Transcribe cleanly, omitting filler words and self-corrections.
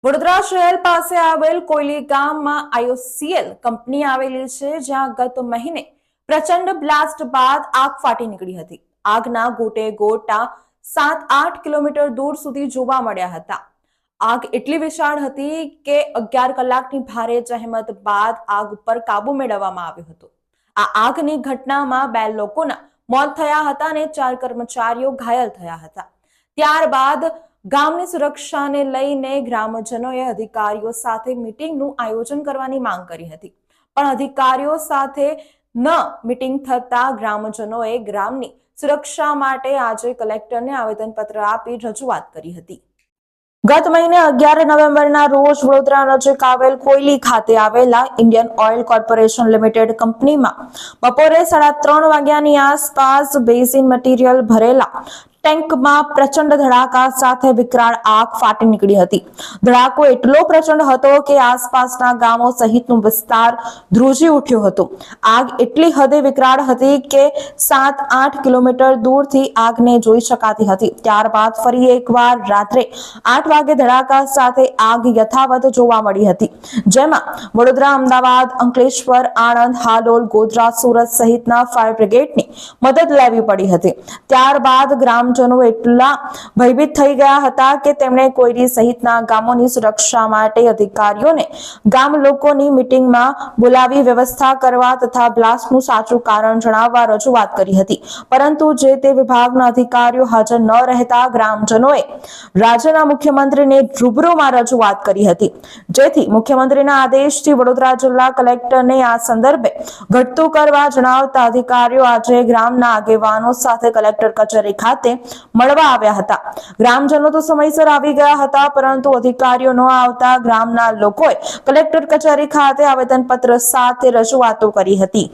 વડોદરા શહેર પાસે આવેલ કોયલી ગામમાં IOCL કંપની આવેલી છે, જ્યાં ગત મહિને પ્રચંડ બ્લાસ્ટ બાદ આગ ફાટી નીકળી હતી. આગના ગોટે ગોટા 7-8 કિલોમીટર દૂર સુધી જોવા મળ્યા હતા. આગ એટલી વિશાળ હતી કે 11 કલાકની ભારે જહેમત બાદ આગ ઉપર કાબુ મેળવવામાં આવ્યો હતો. આ આગની ઘટનામાં 2 લોકોના મોત થયા હતા અને 4 કર્મચારીઓ ઘાયલ થયા હતા. ત્યારબાદ ગામની સુરક્ષાને લઈને ગ્રામજનોએ અધિકારીઓ સાથે મીટિંગનું આયોજન કરવાની માંગ કરી હતી, પણ અધિકારીઓ સાથે મીટિંગ થતા ગ્રામજનોએ ગ્રામની સુરક્ષા માટે આજે કલેક્ટરને આવેદનપત્ર આપી રજૂઆત કરી હતી. ગત મહિને 11 નવેમ્બરના રોજ વડોદરા નજીક આવેલ કોયલી ખાતે આવેલા ઇન્ડિયન ઓઇલ કોર્પોરેશન લિમિટેડ કંપનીમાં બપોરે 3:30 વાગ્યાની આસપાસ બેઝિન મટીરીયલ ભરેલા ટેન્કમાં પ્રચંડ ધડાકા સાથે વિકરાળ આગ ફાટી નીકળી હતી. ધડાકો એટલો પ્રચંડ હતો કે આસપાસના ગામો સહિતનો વિસ્તાર ધ્રુજી ઉઠ્યો હતો. આગ એટલી હદે વિકરાળ હતી કે 7-8 કિલોમીટર દૂરથી આગને જોઈ શકાતી હતી. ત્યારબાદ ફરી એકવાર રાત્રે 8 વાગે ધડાકા સાથે આગ યથાવત જોવા મળી હતી, જેમાં વડોદરા, અમદાવાદ, અંકલેશ્વર, આણંદ, હાલોલ, ગોધરા, સુરત સહિતના ફાયર બ્રિગેડની મદદ લેવી પડી હતી. ત્યારબાદ ગ્રામજનો એટલા ભયભીત થઈ ગયા હતા કે તેમણે કોયલી સહિતના ગામોની સુરક્ષા માટે અધિકારીઓને ગામ લોકોની મીટિંગમાં બોલાવી વ્યવસ્થા કરવા તથા બ્લાસ્ટનું સાચું કારણ જણાવવા રજૂઆત કરી હતી, પરંતુ જે તે વિભાગના અધિકારીઓ હાજર ન રહેતા ગ્રામજનોએ રાજ્યના મુખ્યમંત્રીને રૂબરૂમાં રજૂઆત કરી હતી, જેથી મુખ્યમંત્રીના આદેશથી વડોદરા જિલ્લા કલેક્ટરને આ સંદર્ભે ઘટતું કરવા જણાવતા અધિકારીઓ આજે ગ્રામના આગેવાનો સાથે કલેક્ટર કચેરી ખાતે મળવા આવ્યા હતા. ગ્રામજનો તો સમયસર આવી ગયા હતા, પરંતુ અધિકારીઓ ન આવતા ગ્રામના લોકોએ કલેક્ટર કચેરી ખાતે આવેદનપત્ર સાથે રજૂઆતો કરી હતી.